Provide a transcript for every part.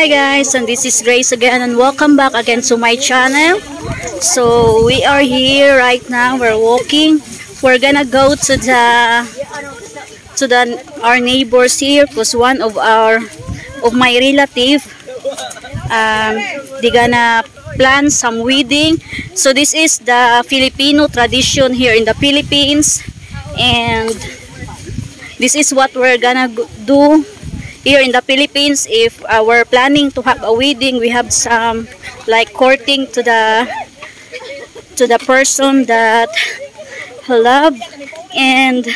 Hi guys, and this is Grace again, and welcome back again to my channel. So we are here right now. We're walking. We're gonna go to our neighbors here because one of my relative they gonna plan some wedding. So this is the Filipino tradition here in the Philippines, and this is what we're gonna do here in the Philippines. If we're planning to have a wedding, we have some like courting to the person that love. And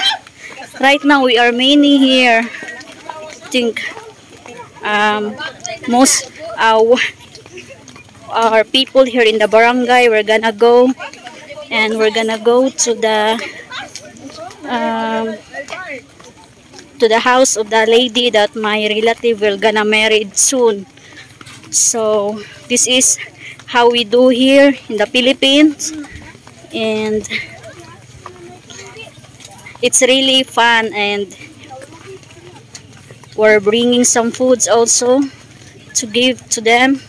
right now we are many here. I think most our people here in the barangay. We're gonna go to the house of the lady that my relative will gonna marry soon. So this is how we do here in the Philippines, and it's really fun, and we're bringing some foods also to give to them,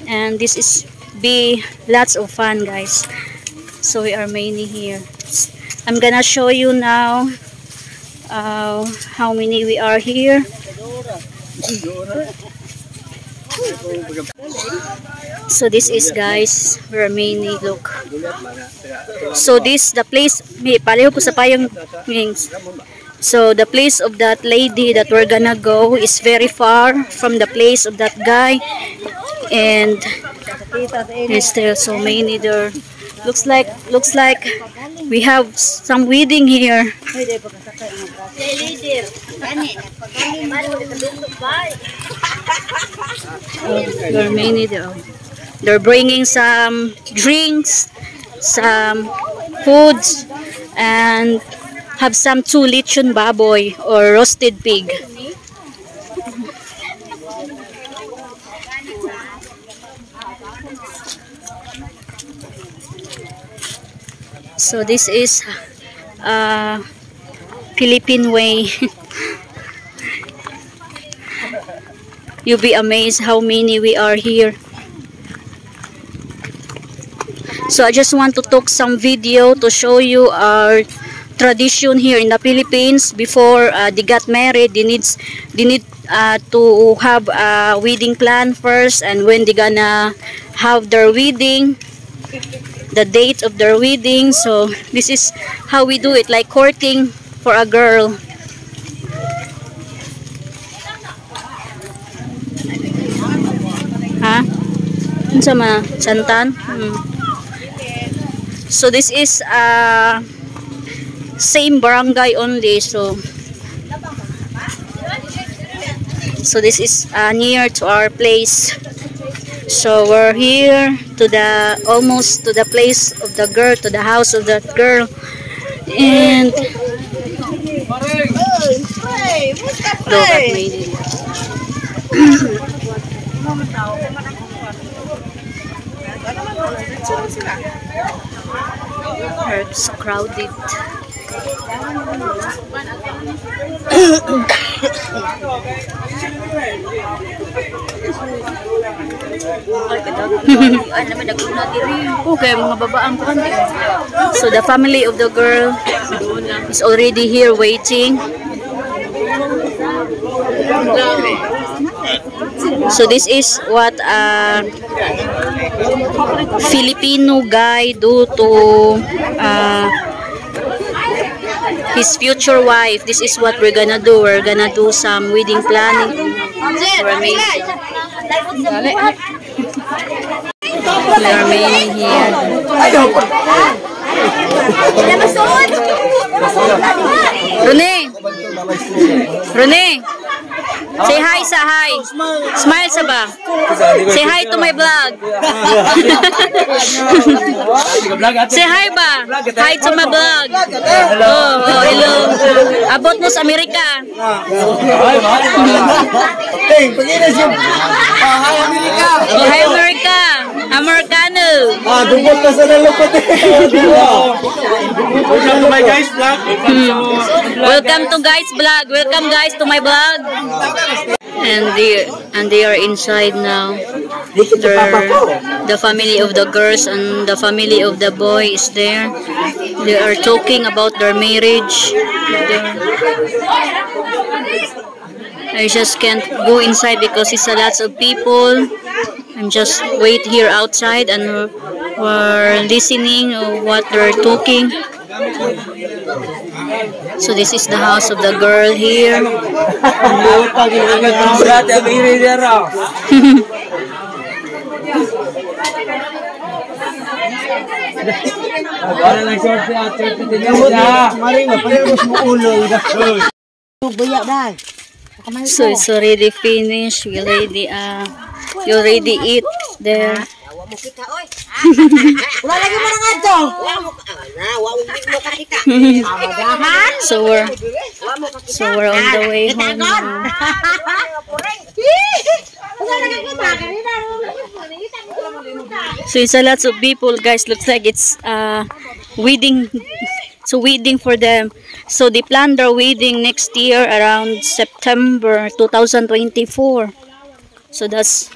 and this is be lots of fun, guys. So we are many here. I'm gonna show you now how many we are here. So this is, guys, we're many. Look. So this the place. Pareho ko sa payong wings. So the place of that lady that we're gonna go is very far from the place of that guy, and there's still so many there. Looks like we have some wedding here. There are many there. They're bringing some drinks, some foods, and have some 2 lechon baboy or roasted pig. So this is Philippine way. You'll be amazed how many we are here. So I just want to take some video to show you our tradition here in the Philippines. Before they got married, they need to have a wedding plan first, and when they gonna have their wedding, the date of their wedding. So this is how we do it, like courting for a girl. Ha? Sama santan. So this is same barangay only. So this is near to our place. So we're here to almost to the place of the girl, to the house of that girl, and look at me. It's crowded. Okay, mga babaan ko. So the family of the girl is already here waiting. So this is what Filipino guy do to his future wife. This is what we're gonna do. We're gonna do some wedding planning. We're amazing. We're amazing here. Rene, say hi sa hi. Smile sa ba? Say hi to my vlog. Say hi ba? Hi to my vlog. Oh, hello. Abot mo sa Amerika. Hey, pag-inas yung hi Amerika. Oh, hi Amerika. Americano. Dungkot na sa nalupot. Welcome to my guys vlog. Welcome to guys vlog. Welcome guys to my vlog. and they are inside now. The family of the girls and the family of the boy is there. They are talking about their marriage. I just can't go inside because it's a lots of people. I'm just wait here outside and we're listening to what they're talking. So this is the house of the girl here. So it's already finished. We already you already eat there. So we're on the way home now. So it's a lot of people, guys. Looks like it's wedding. So wedding for them. So they plan their wedding next year around September 2024. So that's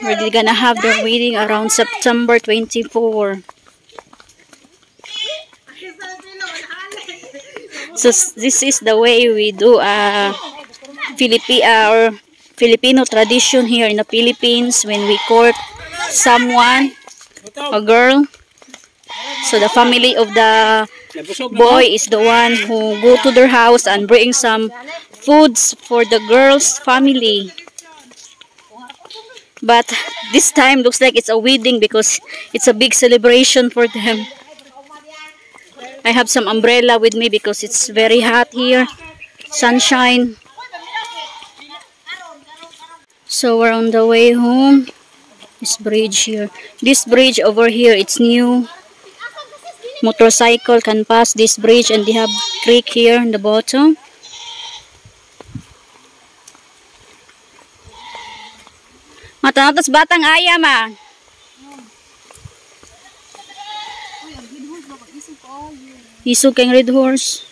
where they're gonna have their wedding around September 24. So this is the way we do Filipino tradition here in the Philippines when we court someone, a girl. So the family of the boy is the one who go to their house and bring some foods for the girl's family. But this time looks like it's a wedding because it's a big celebration for them. I have some umbrella with me because it's very hot here. Sunshine. So we're on the way home. This bridge here. This bridge over here, it's new. Motorcycle can pass this bridge and they have creek here in the bottom. Matanatos batang ayam ah. Isog kang red horse.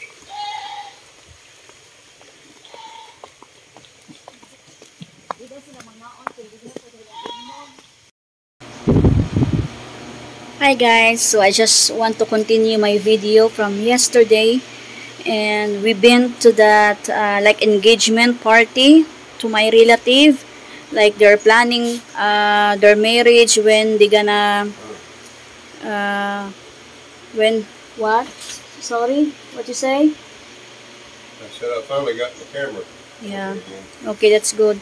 Hi guys, so I just want to continue my video from yesterday, and we've been to that like engagement party to my relative. Like they're planning their marriage when they gonna when what? Sorry, what you say? I said I finally got the camera. Yeah. Okay, that's good.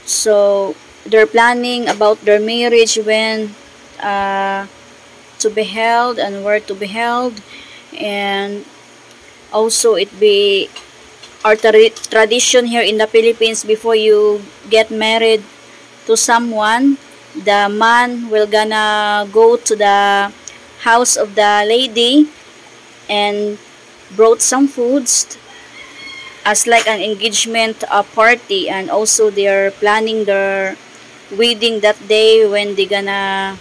So they're planning about their marriage when to be held and where to be held, and also it be our tradition here in the Philippines. Before you get married to someone, the man will gonna go to the house of the lady and brought some foods as like an engagement party, and also they're planning their wedding that day when they gonna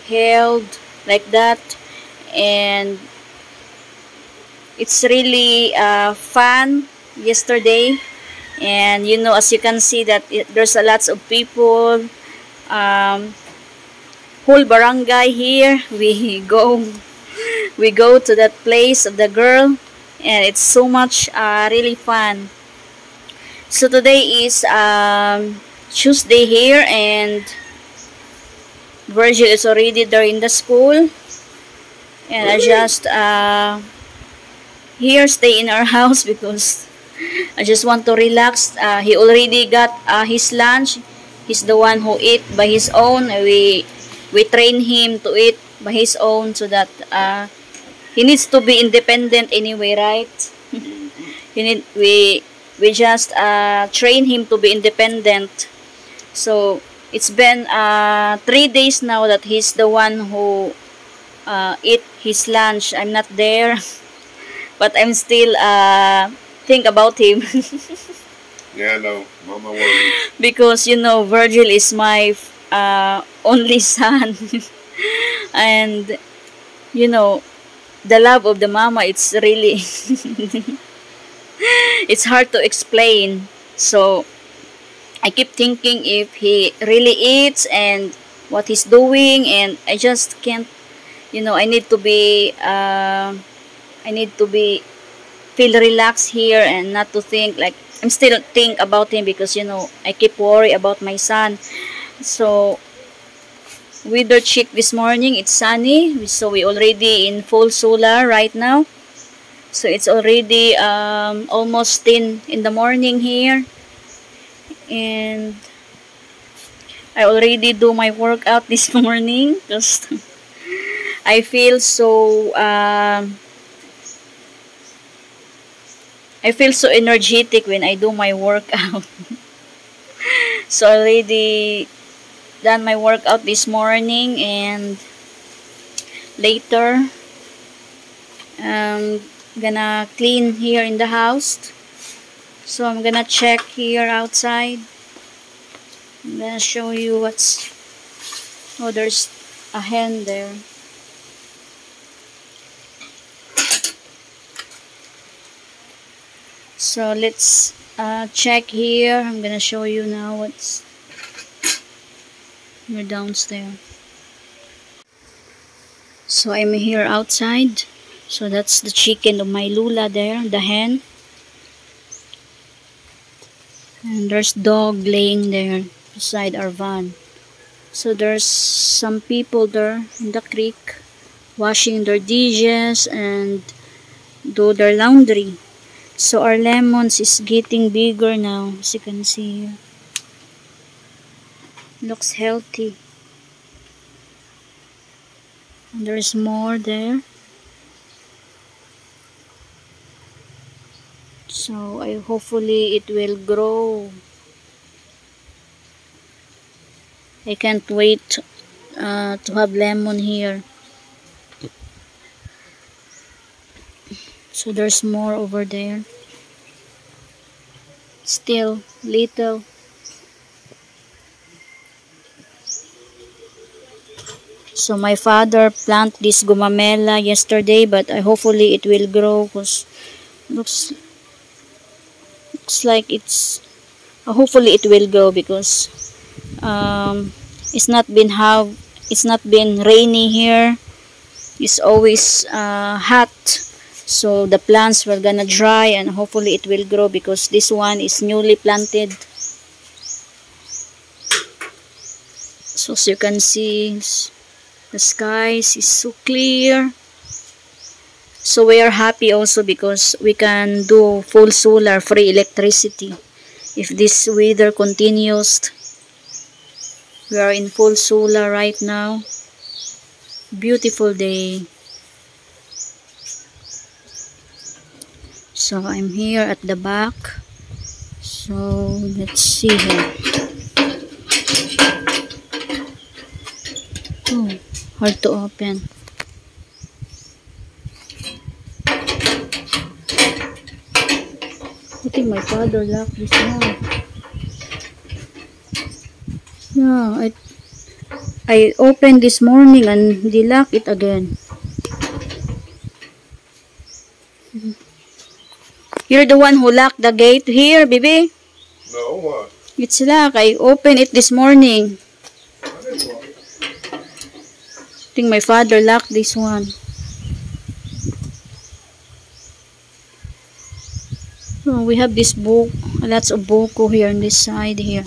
held like that. And it's really fun yesterday, and you know, as you can see that there's a lots of people, whole barangay here. We go to that place of the girl, and it's so much really fun. So today is Tuesday here, and Virgil is already there in the school, and I just here stay in our house because I just want to relax. He already got his lunch. He's the one who ate by his own. We train him to eat by his own so that he needs to be independent anyway, right? We just train him to be independent. So it's been 3 days now that he's the one who eat his lunch. I'm not there, but I'm still think about him. Yeah, I know. Mama worries. Because you know, Virgil is my only son. And you know, the love of the mama, it's really It's hard to explain. So I keep thinking if he really eats and what he's doing, and I just can't, I need to be feel relaxed here and not to think like I'm still think about him, because I keep worry about my son. So weather check this morning, it's sunny, so we already in full solar right now. So it's already almost 10 in the morning here, and I already do my workout this morning because I feel so energetic when I do my workout. So already done my workout this morning, and later gonna clean here in the house. So I'm gonna check here outside. I'm gonna show you there's a hen there. So let's check here. I'm gonna show you now what's here downstairs. So I'm here outside. So that's the chicken of my Lula there, the hen. And there's dog laying there beside our van. So there's some people there in the creek washing their dishes and do their laundry. So our lemons is getting bigger now, as you can see here. Looks healthy. And there's more there. So hopefully it will grow. I can't wait to have lemon here. So there's more over there. Still little. So my father planted this gumamela yesterday, but hopefully it will grow, because looks like hopefully it will grow, because it's not been rainy here. It's always hot, so the plants were gonna dry, and hopefully it will grow, because this one is newly planted. So as you can see, the skies is so clear. So we are happy also because we can do full solar, free electricity. If this weather continues, we are in full solar right now. Beautiful day. So I'm here at the back. So let's see here. Oh, hard to open. I think my father locked this one. Yeah, I opened this morning and they locked it again. You're the one who locked the gate here, baby? No, what? It's locked. I opened it this morning. I didn't lock it. I think my father locked this one. Oh, we have this book, lots of buko here on this side here.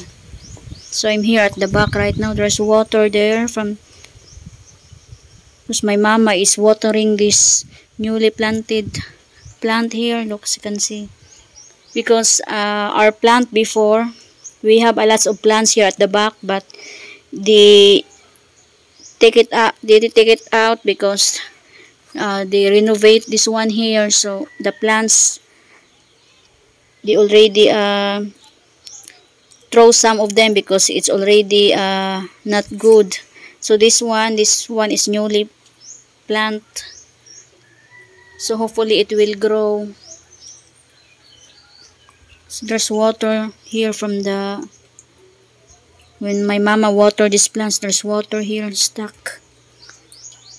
So I'm here at the back right now. There's water there because my mama is watering this newly planted plant here. Look, you can see. Because our plant before, we have a lots of plants here at the back, but they take it out because they renovate this one here. So the plants, they already throw some of them because it's already not good. So this one is newly planted. So hopefully it will grow. So there's water here from when my mama watered these plants. There's water here stuck.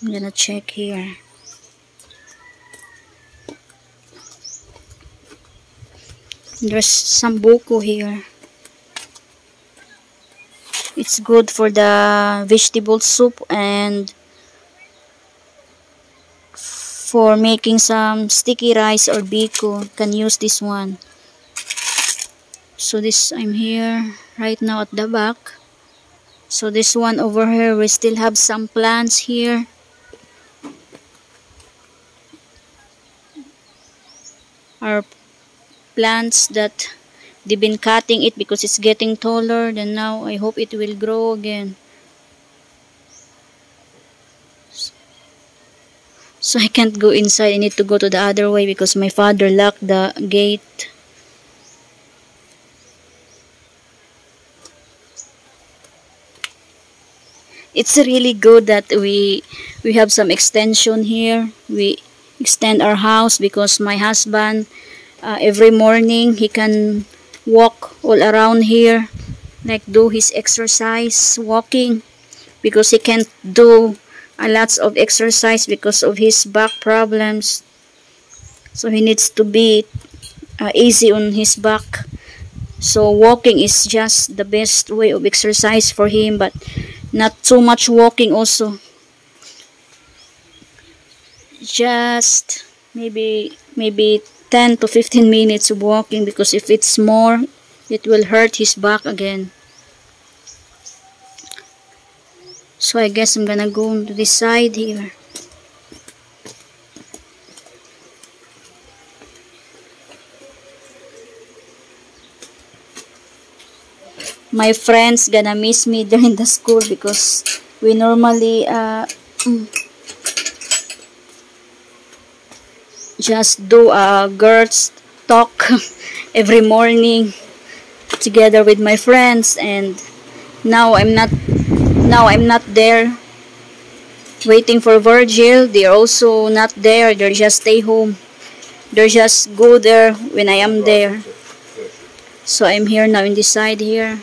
I'm gonna check here. There's some buko here. It's good for the vegetable soup and for making some sticky rice or biko. Can use this one. So this, I'm here right now at the back. So this one over here, we still have some plants here. Our plants that they've been cutting it because it's getting taller, then now I hope it will grow again. So I can't go inside. I need to go to the other way because my father locked the gate. It's really good that we have some extension here. We extend our house because my husband every morning he can walk all around here, like do his exercise walking, because he can't do a lots of exercise because of his back problems. So he needs to be easy on his back. So walking is just the best way of exercise for him, but not too much walking also. Just maybe 10 to 15 minutes of walking, because if it's more, it will hurt his back again. So I guess I'm gonna go to this side here. My friends gonna miss me during the school because we normally just do a girls talk every morning together with my friends, and now I'm not there waiting for Virgil. They're also not there. They just stay home. They just go there when I am there. So I'm here now in this side here.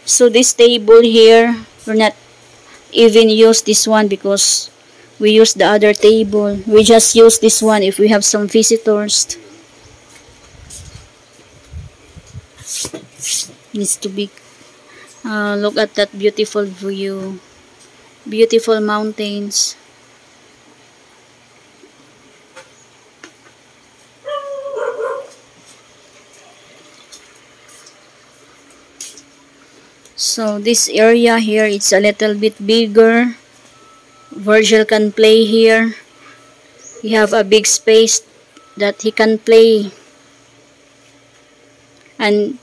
So this table here, we're not even use this one because we use the other table. We just use this one if we have some visitors. Needs to be look at that beautiful view, beautiful mountains. So this area here, it's a little bit bigger. Virgil can play here. He have a big space that he can play, and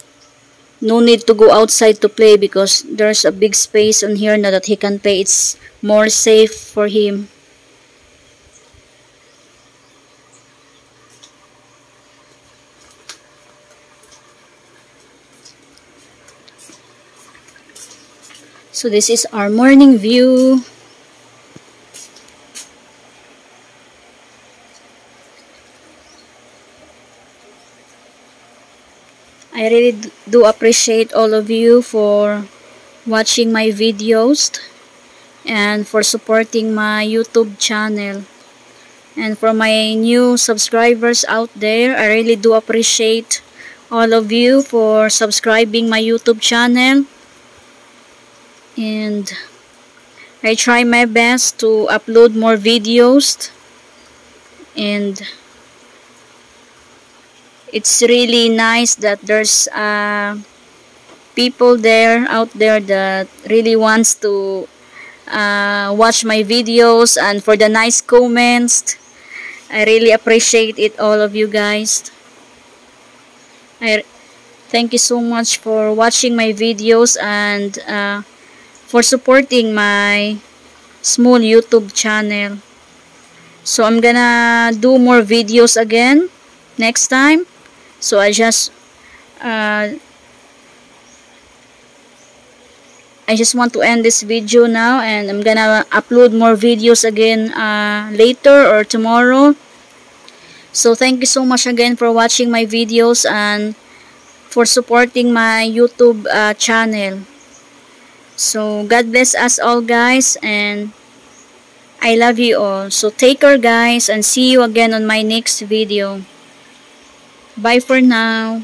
no need to go outside to play because there's a big space on here now that he can play. It's more safe for him. So this is our morning view. I really do appreciate all of you for watching my videos and for supporting my YouTube channel. And for my new subscribers out there, I really do appreciate all of you for subscribing my YouTube channel. And I try my best to upload more videos, and it's really nice that there's people out there that really wants to watch my videos, and for the nice comments. I really appreciate it, all of you guys. I thank you so much for watching my videos and for supporting my small YouTube channel. So I'm gonna do more videos again next time. So I just want to end this video now, and I'm gonna upload more videos again later or tomorrow. So thank you so much again for watching my videos and for supporting my YouTube channel. So God bless us all, guys, and I love you all. So take care, guys, and see you again on my next video. Bye for now.